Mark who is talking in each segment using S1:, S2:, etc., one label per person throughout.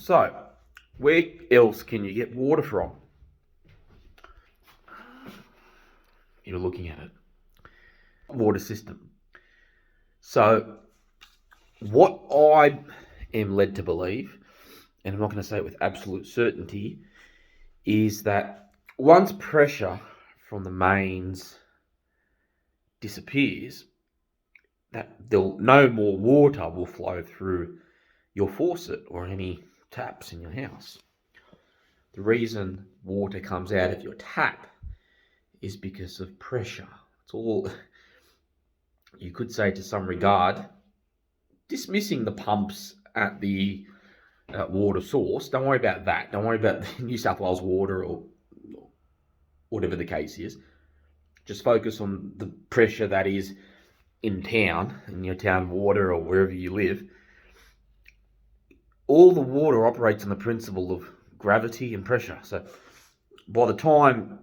S1: So, where else can you get water from? You're looking at it. Water system. So, what I am led to believe, and I'm not going to say it with absolute certainty, is that once pressure from the mains disappears, that no more water will flow through your faucet or any taps in your house. The reason water comes out of your tap is because of pressure. It's all, you could say to some regard, dismissing the pumps at the water source. Don't worry about that. Don't worry about the New South Wales water or whatever the case is. Just focus on the pressure that is in town, in your town water or wherever you live. All the water operates on the principle of gravity and pressure. So by the time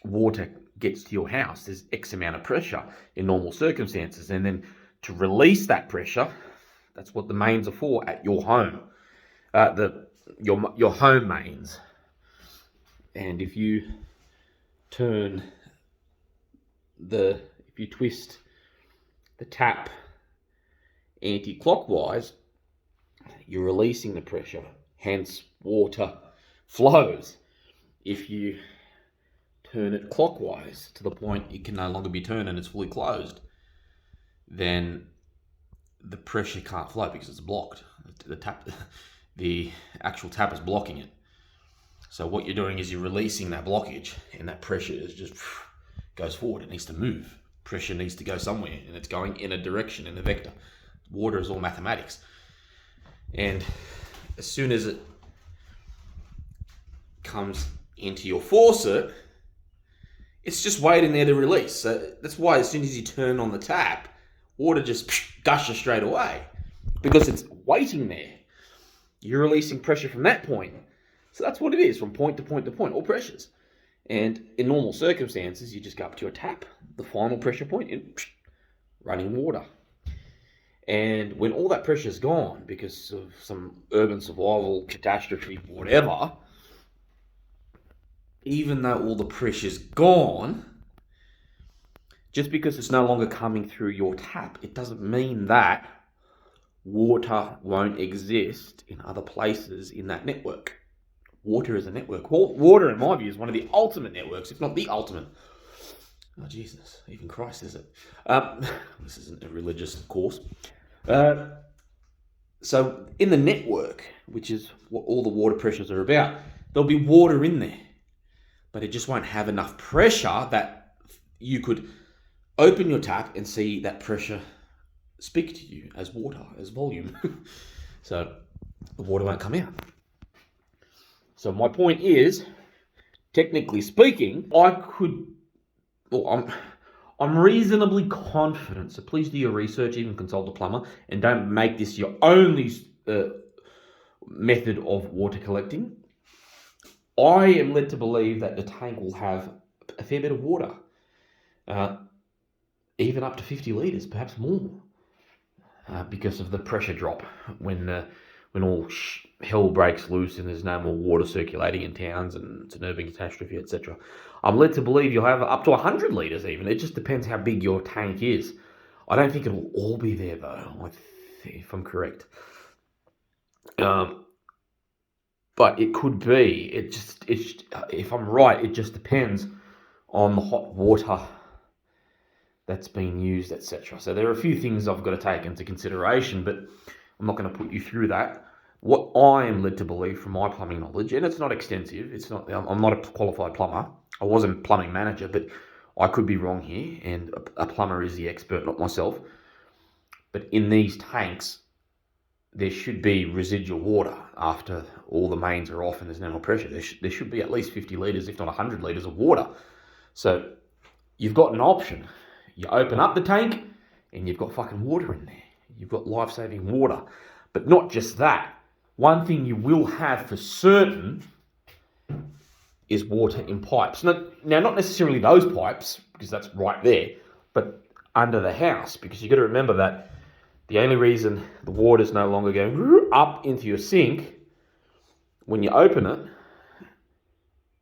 S1: water gets to your house, there's X amount of pressure in normal circumstances. And then to release that pressure, that's what the mains are for at your home. Your home mains. And if you twist the tap anti-clockwise, you're releasing the pressure, hence water flows. If you turn it clockwise to the point it can no longer be turned and it's fully closed, then the pressure can't flow because it's blocked. The actual tap is blocking it. So what you're doing is you're releasing that blockage, and that pressure is just goes forward. It needs to move. Pressure needs to go somewhere, and it's going in a direction, in a vector. Water is all mathematics. And as soon as it comes into your faucet, it's just waiting there to release. So that's why as soon as you turn on the tap, water just gushes straight away, because it's waiting there. You're releasing pressure from that point. So that's what it is, from point to point to point, all pressures. And in normal circumstances, you just go up to your tap, the final pressure point, and running water. And when all that pressure is gone because of some urban survival catastrophe, whatever, even though all the pressure's gone, just because it's no longer coming through your tap, it doesn't mean that water won't exist in other places in that network. Water is a network. Water, in my view, is one of the ultimate networks, if not the ultimate. Oh, Jesus. Even Christ is it. This isn't a religious course. So in the network, which is what all the water pressures are about, there'll be water in there, but it just won't have enough pressure that you could open your tap and see that pressure speak to you as water, as volume. So the water won't come out. So my point is, technically speaking, I'm reasonably confident, so please do your research, even consult a plumber, and don't make this your only method of water collecting. I am led to believe that the tank will have a fair bit of water, even up to 50 litres, perhaps more, because of the pressure drop when all hell breaks loose and there's no more water circulating in towns and it's an urban catastrophe, etc. I'm led to believe you'll have up to 100 litres even. It just depends how big your tank is. I don't think it'll all be there though, if I'm correct. But it could be. If I'm right, it just depends on the hot water that's being used, etc. So there are a few things I've got to take into consideration, but I'm not going to put you through that. What I am led to believe from my plumbing knowledge, and it's not extensive, I'm not a qualified plumber. I was a plumbing manager, but I could be wrong here, and a plumber is the expert, not myself. But in these tanks, there should be residual water after all the mains are off and there's no more pressure. There should be at least 50 litres, if not 100 litres of water. So you've got an option. You open up the tank and you've got fucking water in there. You've got life-saving water. But not just that. One thing you will have for certain is water in pipes. Now, not necessarily those pipes, because that's right there, but under the house, because you've got to remember that The only reason the water's no longer going up into your sink when you open it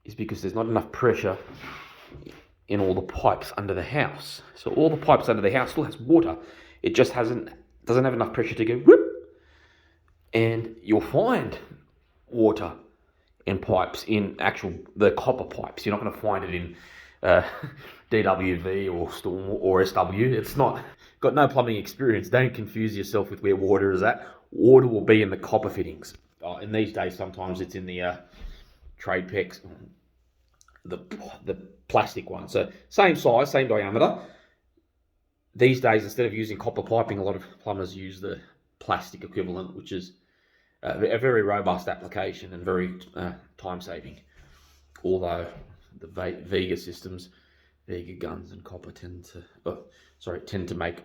S1: is because there's not enough pressure in all the pipes under the house. So all the pipes under the house still has water. It just doesn't have enough pressure to go whoop. And you'll find water in pipes, in the copper pipes. You're not going to find it in DWV or Storm or SW. It's not got no plumbing experience. Don't confuse yourself with where water is at. Water will be in the copper fittings. In these days, sometimes it's in the trade pecs, the plastic one. So same size, same diameter. These days, instead of using copper piping, a lot of plumbers use the plastic equivalent, which is a very robust application and very time-saving. Although the Vega systems, Vega guns and copper tend to make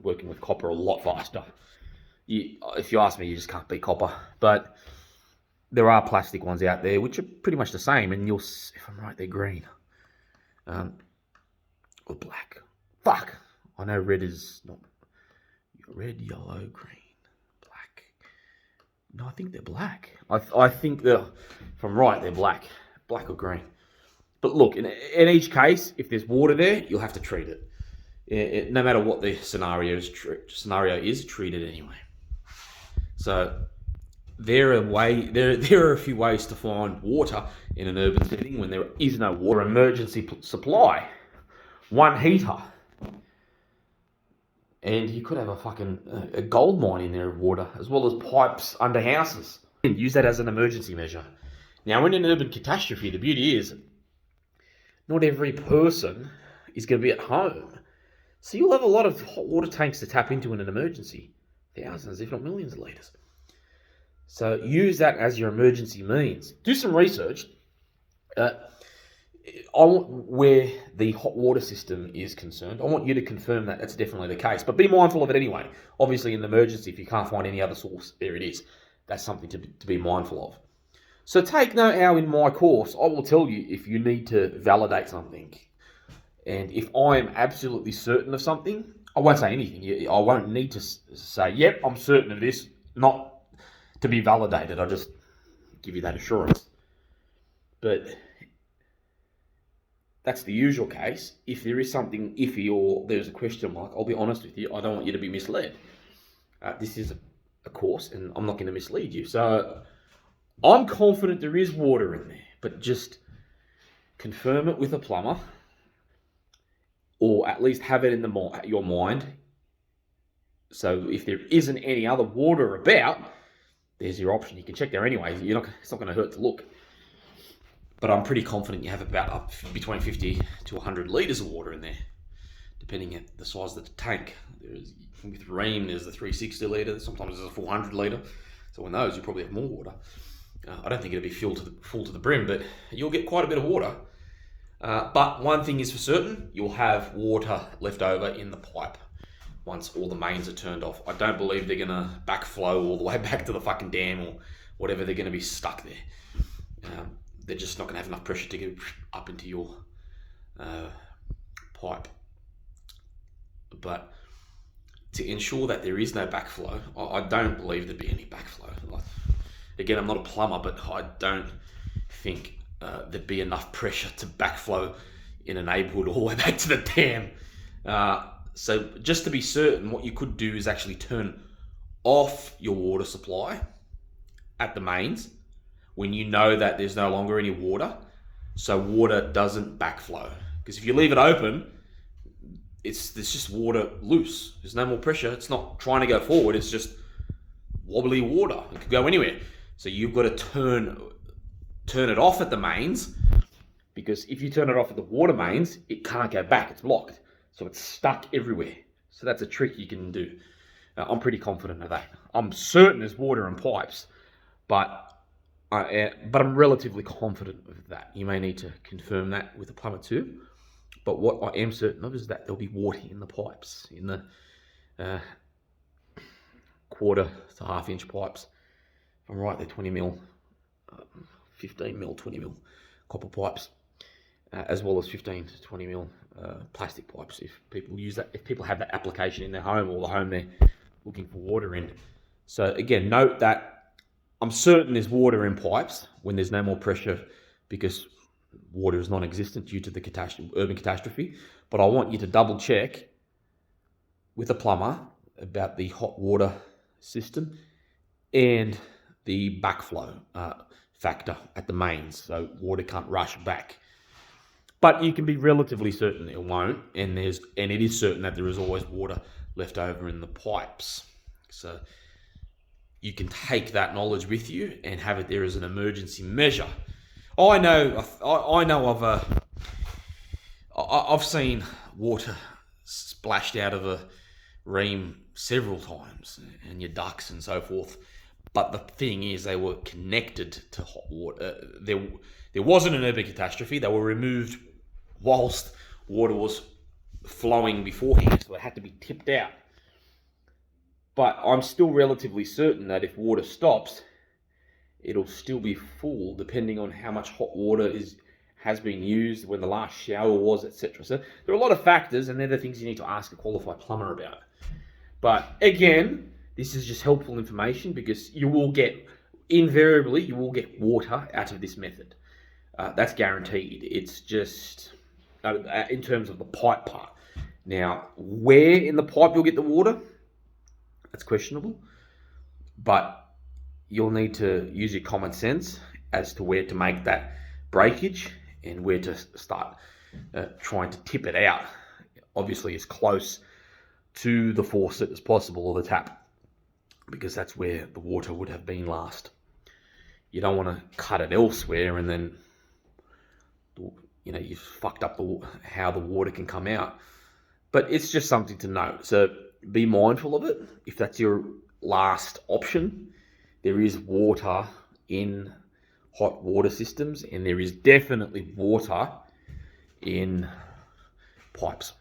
S1: working with copper a lot faster. If you ask me, you just can't beat copper. But there are plastic ones out there which are pretty much the same, and if I'm right, they're green. Or black. Fuck! I know red is not... Red, yellow, green, black. No, I think they're black. I think if I'm right, they're black. Black or green. But look, in each case, if there's water there, you'll have to treat it. No matter what the scenario is, treat it anyway. So there are a few ways to find water in an urban setting when there is no water. Emergency supply. One heater. And you could have a gold mine in there of water, as well as pipes under houses. And use that as an emergency measure. Now, in an urban catastrophe, the beauty is not every person is going to be at home. So you'll have a lot of hot water tanks to tap into in an emergency. Thousands, if not millions of litres. So use that as your emergency means. Do some research. Where the hot water system is concerned, I want you to confirm that that's definitely the case. But be mindful of it anyway. Obviously, in an emergency, if you can't find any other source, there it is. That's something to be mindful of. So take note how in my course, I will tell you if you need to validate something. And if I am absolutely certain of something, I won't say anything. I won't need to say, yep, I'm certain of this, not to be validated. I'll just give you that assurance. But that's the usual case. If there is something iffy or there's a question mark, I'll be honest with you, I don't want you to be misled. This is a course and I'm not going to mislead you. So I'm confident there is water in there, but just confirm it with a plumber, or at least have it in your mind. So if there isn't any other water about, there's your option. You can check there anyway. It's not going to hurt to look. But I'm pretty confident you have about between 50 to 100 litres of water in there, depending on the size of the tank. With Rheem, there's the 360 litre, sometimes there's a 400 litre. So in those, you probably have more water. I don't think it'll be full to the brim, but you'll get quite a bit of water. But one thing is for certain, you'll have water left over in the pipe once all the mains are turned off. I don't believe they're going to backflow all the way back to the fucking dam or whatever. They're going to be stuck there. They're just not going to have enough pressure to get up into your pipe. But to ensure that there is no backflow, I don't believe there'd be any backflow. Again, I'm not a plumber, but I don't think there'd be enough pressure to backflow in a neighbourhood all the way back to the dam. So just to be certain, what you could do is actually turn off your water supply at the mains when you know that there's no longer any water, so water doesn't backflow. Because if you leave it open, there's just water loose. There's no more pressure. It's not trying to go forward. It's just wobbly water. It could go anywhere. So you've got to turn it off at the mains, because if you turn it off at the water mains, it can't go back. It's blocked. So it's stuck everywhere. So that's a trick you can do. I'm pretty confident of that. I'm certain there's water in pipes, but I'm relatively confident of that. You may need to confirm that with a plumber too. But what I am certain of is that there'll be water in the pipes, in the quarter to half inch pipes. If I'm right, they're 20 mil, 15 mil, 20 mil copper pipes, as well as 15 to 20 mil plastic pipes. If people use that, if people have that application in their home or the home they're looking for water in. So again, note that I'm certain there's water in pipes when there's no more pressure because water is non-existent due to the urban catastrophe. But I want you to double check with a plumber about the hot water system and the backflow factor at the mains, so water can't rush back. But you can be relatively certain it won't, and it is certain that there is always water left over in the pipes. So you can take that knowledge with you and have it there as an emergency measure. I know I've seen water splashed out of a ream several times, and your ducts and so forth. But the thing is, they were connected to hot water. There wasn't an urban catastrophe. They were removed whilst water was flowing beforehand, so it had to be tipped out. But I'm still relatively certain that if water stops, it'll still be full, depending on how much hot water has been used, when the last shower was, etc. So there are a lot of factors, and they're the things you need to ask a qualified plumber about. But again, this is just helpful information because invariably you will get water out of this method. That's guaranteed. It's just in terms of the pipe part. Now, where in the pipe you'll get the water, that's questionable. But you'll need to use your common sense as to where to make that breakage and where to start trying to tip it out, obviously as close to the faucet as possible, or the tap, because that's where the water would have been last. You don't want to cut it elsewhere and then you've fucked up how the water can come out. But it's just something to note. So be mindful of it. If that's your last option, there is water in hot water systems, and there is definitely water in pipes.